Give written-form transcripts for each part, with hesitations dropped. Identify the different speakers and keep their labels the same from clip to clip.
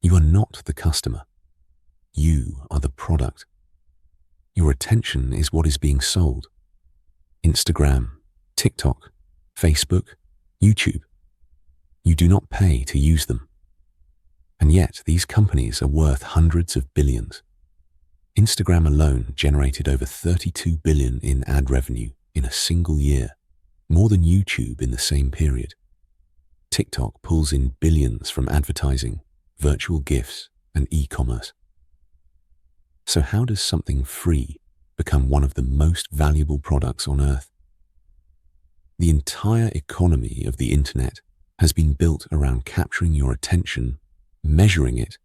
Speaker 1: You are not the customer. You are the product. Your attention is what is being sold. Instagram, TikTok, Facebook, YouTube. You do not pay to use them. And yet these companies are worth hundreds of billions. Instagram alone generated over 32 billion in ad revenue in a single year, more than YouTube in the same period. TikTok pulls in billions from advertising, virtual gifts, and e-commerce. So how does something free become one of the most valuable products on earth? The entire economy of the internet has been built around capturing your attention, measuring it,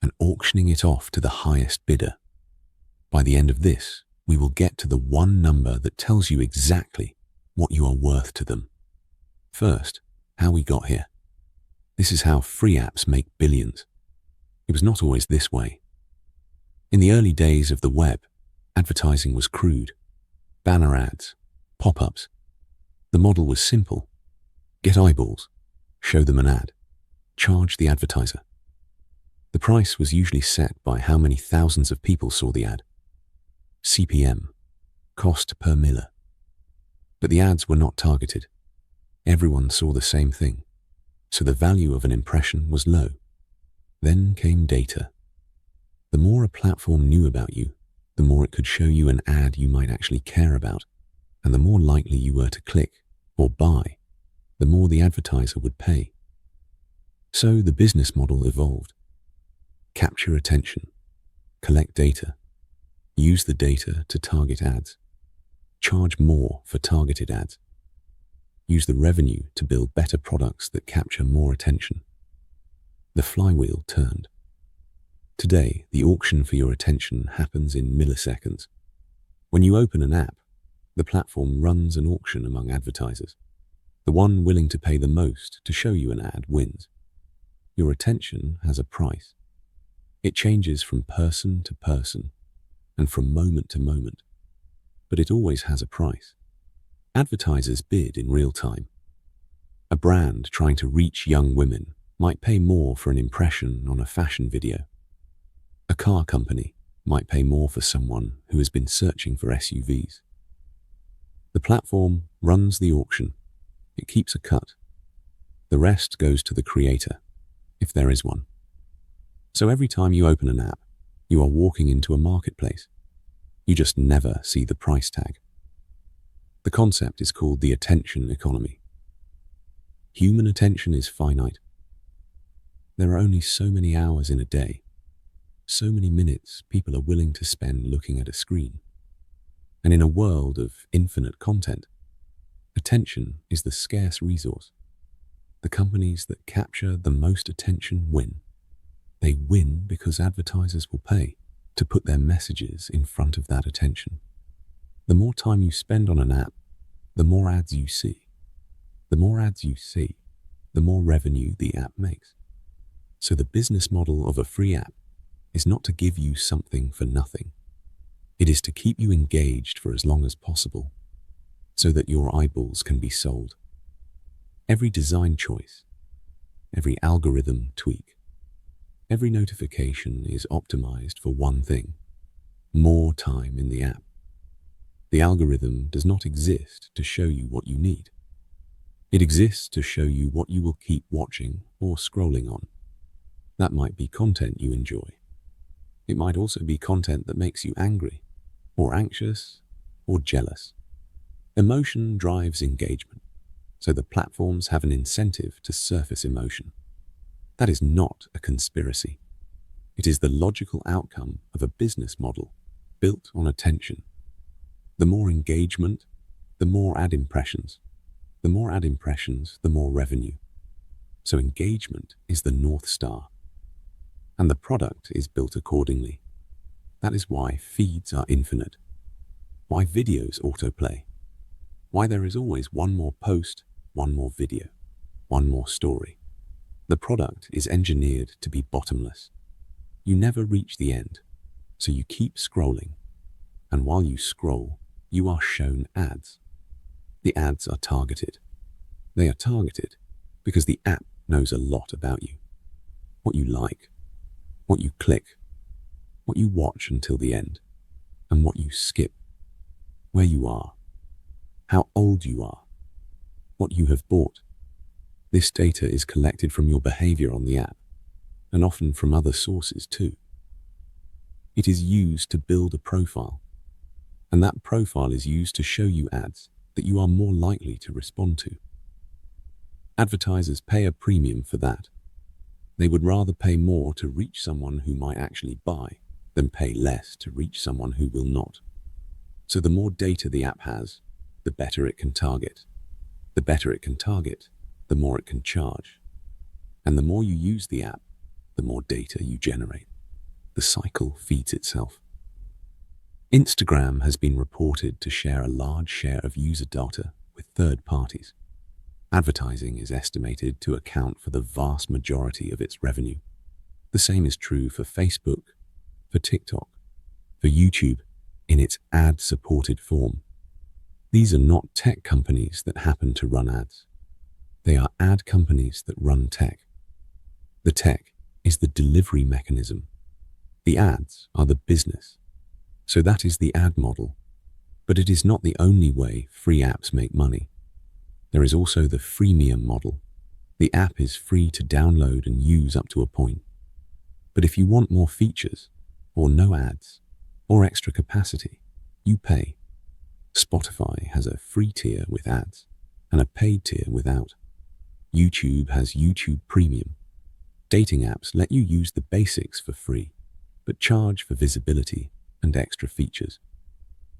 Speaker 1: and auctioning it off to the highest bidder. By the end of this, we will get to the one number that tells you exactly what you are worth to them. First, how we got here. This is how free apps make billions. It was not always this way. In the early days of the web, advertising was crude. Banner ads, pop-ups. The model was simple. Get eyeballs, show them an ad, charge the advertiser. The price was usually set by how many thousands of people saw the ad. CPM, cost per miller. But the ads were not targeted. Everyone saw the same thing, so the value of an impression was low. Then came data. The more a platform knew about you, the more it could show you an ad you might actually care about, and the more likely you were to click or buy, the more the advertiser would pay. So the business model evolved. Capture attention, collect data, use the data to target ads, charge more for targeted ads, use the revenue to build better products that capture more attention. The flywheel turned. Today, the auction for your attention happens in milliseconds. When you open an app, the platform runs an auction among advertisers. The one willing to pay the most to show you an ad wins. Your attention has a price. It changes from person to person and from moment to moment, but it always has a price. Advertisers bid in real time. A brand trying to reach young women might pay more for an impression on a fashion video. A car company might pay more for someone who has been searching for SUVs. The platform runs the auction. It keeps a cut. The rest goes to the creator, if there is one. So every time you open an app, you are walking into a marketplace. You just never see the price tag. The concept is called the attention economy. Human attention is finite. There are only so many hours in a day, so many minutes people are willing to spend looking at a screen. And in a world of infinite content, attention is the scarce resource. The companies that capture the most attention win. They win because advertisers will pay to put their messages in front of that attention. The more time you spend on an app, the more ads you see. The more ads you see, the more revenue the app makes. So the business model of a free app is not to give you something for nothing. It is to keep you engaged for as long as possible, so that your eyeballs can be sold. Every design choice, every algorithm tweak, every notification is optimized for one thing: more time in the app. The algorithm does not exist to show you what you need. It exists to show you what you will keep watching or scrolling on. That might be content you enjoy. It might also be content that makes you angry, or anxious, or jealous. Emotion drives engagement, so the platforms have an incentive to surface emotion. That is not a conspiracy. It is the logical outcome of a business model built on attention. The more engagement, the more ad impressions. The more ad impressions, the more revenue. So engagement is the North Star. And the product is built accordingly. That is why feeds are infinite. Why videos autoplay. Why there is always one more post, one more video, one more story. The product is engineered to be bottomless. You never reach the end, so you keep scrolling. And while you scroll, you are shown ads. The ads are targeted. They are targeted because the app knows a lot about you. What you like, what you click, what you watch until the end, and what you skip, where you are, how old you are, what you have bought. This data is collected from your behavior on the app, and often from other sources too. It is used to build a profile, and that profile is used to show you ads that you are more likely to respond to. Advertisers pay a premium for that. They would rather pay more to reach someone who might actually buy than pay less to reach someone who will not. So the more data the app has, the better it can target. The better it can target, the more it can charge. And the more you use the app, the more data you generate. The cycle feeds itself. Instagram has been reported to share a large share of user data with third parties. Advertising is estimated to account for the vast majority of its revenue. The same is true for Facebook, for TikTok, for YouTube in its ad-supported form. These are not tech companies that happen to run ads. They are ad companies that run tech. The tech is the delivery mechanism. The ads are the business. So that is the ad model. But it is not the only way free apps make money. There is also the freemium model. The app is free to download and use up to a point. But if you want more features, or no ads, or extra capacity, you pay. Spotify has a free tier with ads and a paid tier without. YouTube has YouTube Premium. Dating apps let you use the basics for free, but charge for visibility and extra features.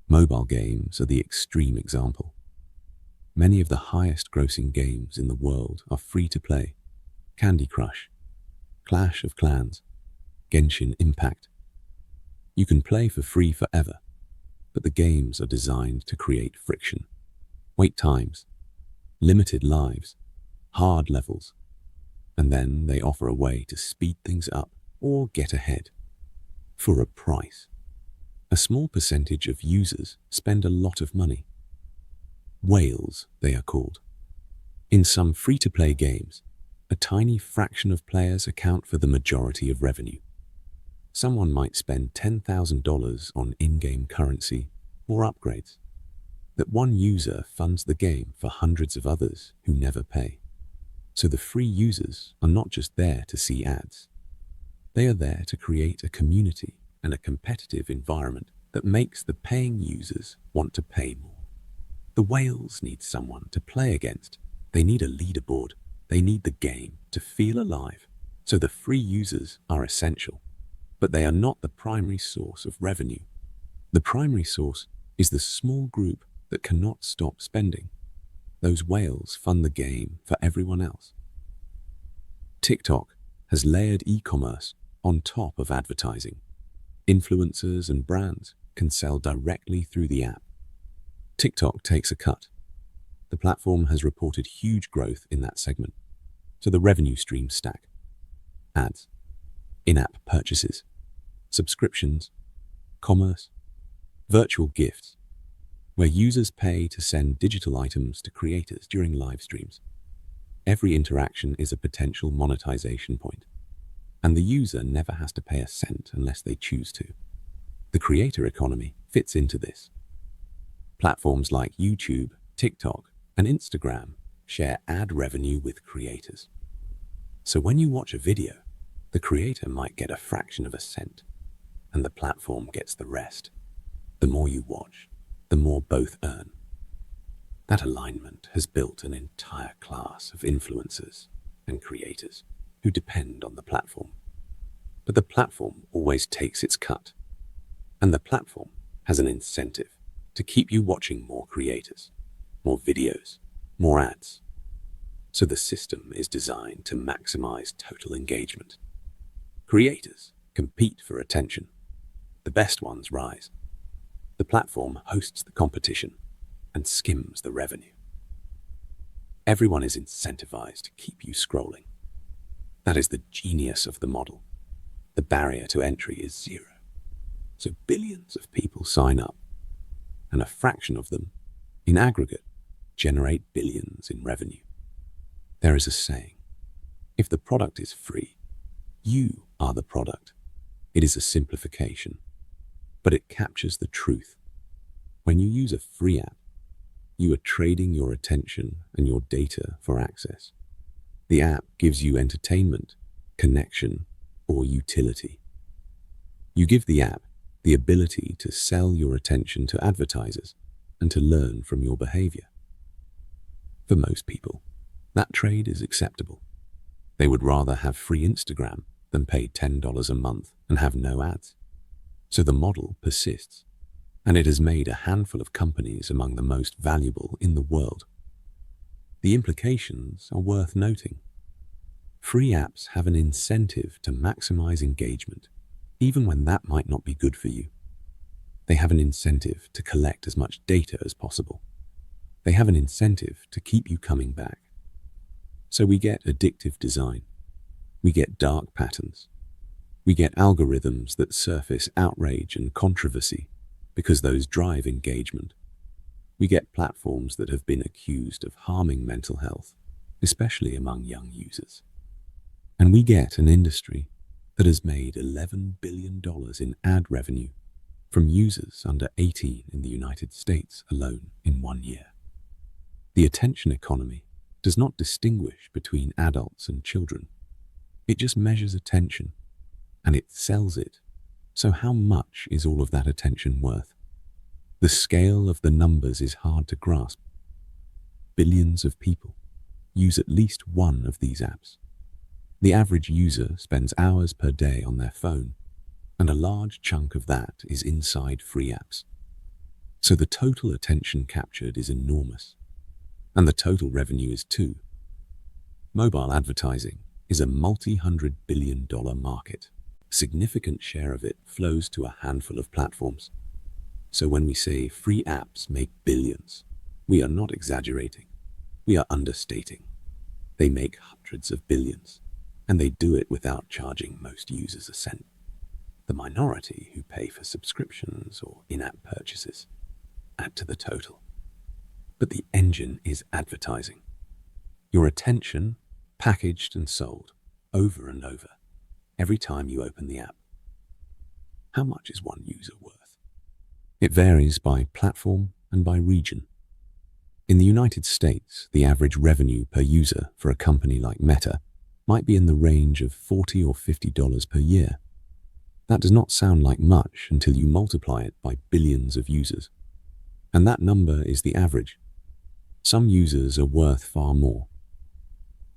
Speaker 1: Mobile games are the extreme example. Many of the highest grossing games in the world are free to play. Candy Crush, Clash of Clans, Genshin Impact. You can play for free forever, but the games are designed to create friction. Wait times, limited lives, hard levels, and then they offer a way to speed things up or get ahead. For a price. A small percentage of users spend a lot of money. Whales, they are called. In some free-to-play games, a tiny fraction of players account for the majority of revenue. Someone might spend $10,000 on in-game currency or upgrades. That one user funds the game for hundreds of others who never pay. So the free users are not just there to see ads. They are there to create a community and a competitive environment that makes the paying users want to pay more. The whales need someone to play against. They need a leaderboard. They need the game to feel alive. So the free users are essential. But they are not the primary source of revenue. The primary source is the small group that cannot stop spending. Those whales fund the game for everyone else. TikTok has layered e-commerce on top of advertising. Influencers and brands can sell directly through the app. TikTok takes a cut. The platform has reported huge growth in that segment, so the revenue streams stack. Ads, in-app purchases, subscriptions, commerce, virtual gifts, where users pay to send digital items to creators during live streams. Every interaction is a potential monetization point, and the user never has to pay a cent unless they choose to. The creator economy fits into this. Platforms like YouTube, TikTok, and Instagram share ad revenue with creators. So when you watch a video, the creator might get a fraction of a cent, and the platform gets the rest. The more you watch, the more both earn. That alignment has built an entire class of influencers and creators who depend on the platform. But the platform always takes its cut, and the platform has an incentive to keep you watching more creators, more videos, more ads. So the system is designed to maximize total engagement. Creators compete for attention. The best ones rise. The platform hosts the competition and skims the revenue. Everyone is incentivized to keep you scrolling. That is the genius of the model. The barrier to entry is zero. So billions of people sign up, and a fraction of them, in aggregate, generate billions in revenue. There is a saying, if the product is free, you are the product. It is a simplification, but it captures the truth. When you use a free app, you are trading your attention and your data for access. The app gives you entertainment, connection, or utility. You give the app the ability to sell your attention to advertisers and to learn from your behavior. For most people, that trade is acceptable. They would rather have free Instagram than pay $10 a month and have no ads. So the model persists, and it has made a handful of companies among the most valuable in the world. The implications are worth noting. Free apps have an incentive to maximize engagement, even when that might not be good for you. They have an incentive to collect as much data as possible. They have an incentive to keep you coming back. So we get addictive design. We get dark patterns. We get algorithms that surface outrage and controversy because those drive engagement. We get platforms that have been accused of harming mental health, especially among young users. And we get an industry that has made $11 billion in ad revenue from users under 18 in the United States alone in 1 year. The attention economy does not distinguish between adults and children. It just measures attention, and it sells it. So how much is all of that attention worth? The scale of the numbers is hard to grasp. Billions of people use at least one of these apps. The average user spends hours per day on their phone, and a large chunk of that is inside free apps. So the total attention captured is enormous, and the total revenue is too. Mobile advertising is a multi-hundred billion dollar market. A significant share of it flows to a handful of platforms. So when we say free apps make billions, we are not exaggerating. We are understating. They make hundreds of billions, and they do it without charging most users a cent. The minority who pay for subscriptions or in-app purchases add to the total. But the engine is advertising. Your attention packaged and sold over and over every time you open the app. How much is one user worth? It varies by platform and by region. In the United States, the average revenue per user for a company like Meta might be in the range of $40 or $50 per year. That does not sound like much until you multiply it by billions of users. And that number is the average. Some users are worth far more.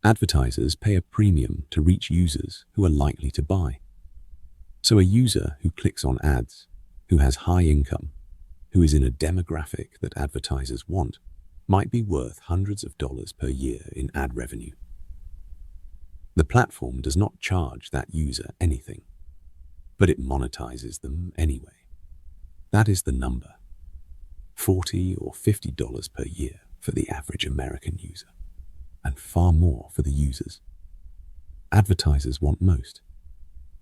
Speaker 1: Advertisers pay a premium to reach users who are likely to buy. So a user who clicks on ads, who has high income, who is in a demographic that advertisers want, might be worth hundreds of dollars per year in ad revenue. The platform does not charge that user anything, but it monetizes them anyway. That is the number. $40 or $50 per year for the average American user, and far more for the users. Advertisers want most.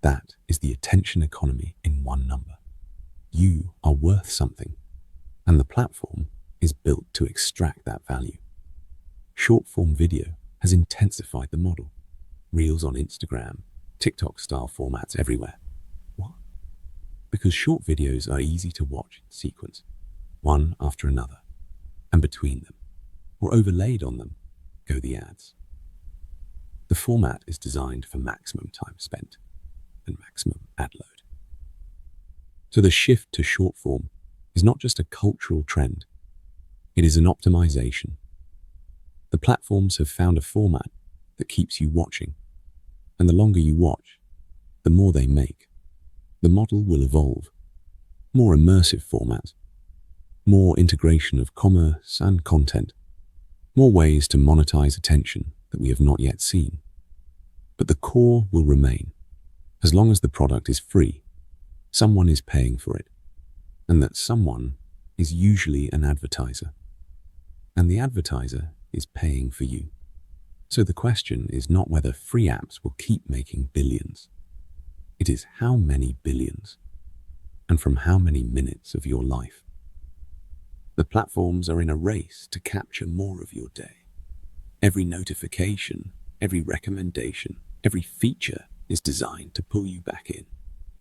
Speaker 1: That is the attention economy in one number. You are worth something, and the platform is built to extract that value. Short-form video has intensified the model. Reels on Instagram, TikTok-style formats everywhere. What? Because short videos are easy to watch in sequence, one after another, and between them, or overlaid on them, go the ads. The format is designed for maximum time spent and maximum ad load. So the shift to short form is not just a cultural trend, it is an optimization. The platforms have found a format that keeps you watching, and the longer you watch, the more they make. The model will evolve. More immersive formats, more integration of commerce and content, more ways to monetize attention that we have not yet seen. But the core will remain. As long as the product is free, someone is paying for it, and that someone is usually an advertiser, and the advertiser is paying for you. So the question is not whether free apps will keep making billions. It is how many billions, and from how many minutes of your life. The platforms are in a race to capture more of your day. Every notification, every recommendation, every feature is designed to pull you back in.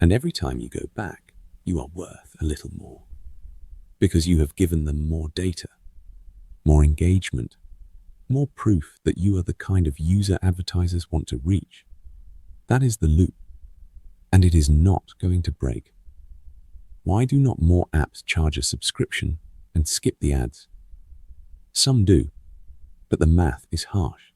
Speaker 1: And every time you go back, you are worth a little more. Because you have given them more data, more engagement, more proof that you are the kind of user advertisers want to reach. That is the loop, and it is not going to break. Why do not more apps charge a subscription and skip the ads? Some do, but the math is harsh.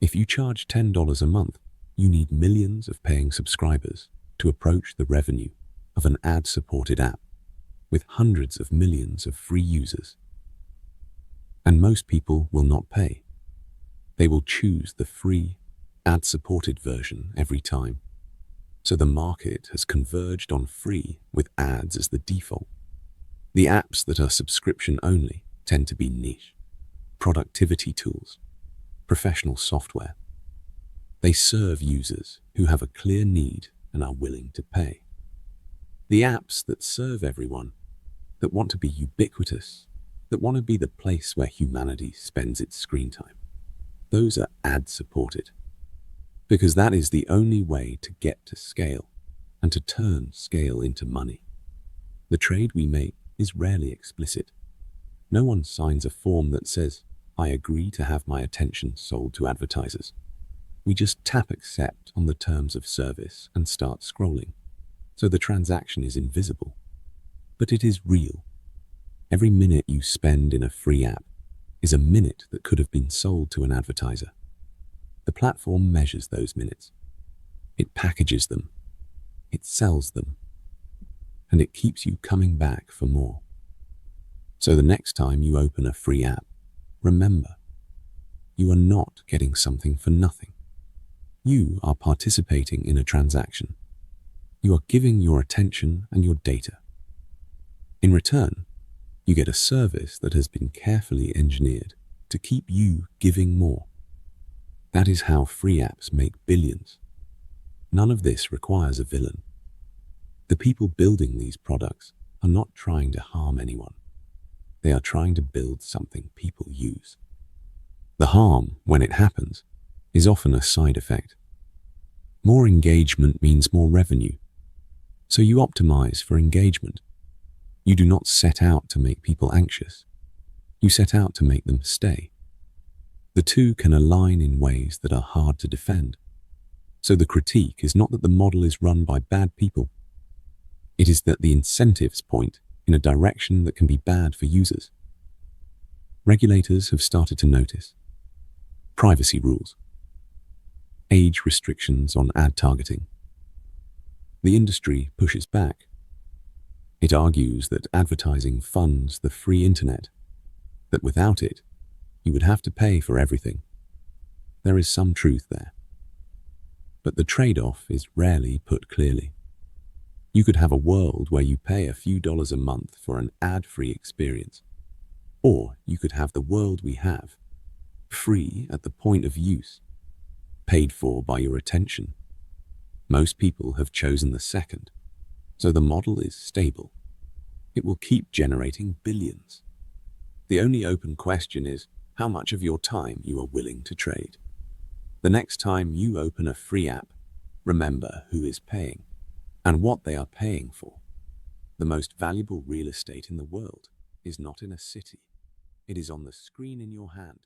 Speaker 1: If you charge $10 a month, you need millions of paying subscribers to approach the revenue of an ad-supported app with hundreds of millions of free users. And most people will not pay. They will choose the free, ad-supported version every time. So the market has converged on free with ads as the default. The apps that are subscription only tend to be niche, productivity tools, professional software. They serve users who have a clear need and are willing to pay. The apps that serve everyone, that want to be ubiquitous, that want to be the place where humanity spends its screen time, those are ad-supported. Because that is the only way to get to scale and to turn scale into money. The trade we make is rarely explicit. No one signs a form that says, "I agree to have my attention sold to advertisers." We just tap accept on the terms of service and start scrolling. So the transaction is invisible, but it is real. Every minute you spend in a free app is a minute that could have been sold to an advertiser. The platform measures those minutes. It packages them. It sells them. And it keeps you coming back for more. So the next time you open a free app, remember, you are not getting something for nothing. You are participating in a transaction. You are giving your attention and your data. In return, you get a service that has been carefully engineered to keep you giving more. That is how free apps make billions. None of this requires a villain. The people building these products are not trying to harm anyone. They are trying to build something people use. The harm, when it happens, is often a side effect. More engagement means more revenue. So you optimize for engagement. You do not set out to make people anxious. You set out to make them stay. The two can align in ways that are hard to defend. So the critique is not that the model is run by bad people. It is that the incentives point in a direction that can be bad for users. Regulators have started to notice. Privacy rules. Age restrictions on ad targeting. The industry pushes back. It argues that advertising funds the free internet, that without it, you would have to pay for everything. There is some truth there. But the trade-off is rarely put clearly. You could have a world where you pay a few dollars a month for an ad-free experience. Or you could have the world we have, free at the point of use, paid for by your attention. Most people have chosen the second, so the model is stable. It will keep generating billions. The only open question is how much of your time you are willing to trade. The next time you open a free app, remember who is paying and what they are paying for. The most valuable real estate in the world is not in a city. It is on the screen in your hand.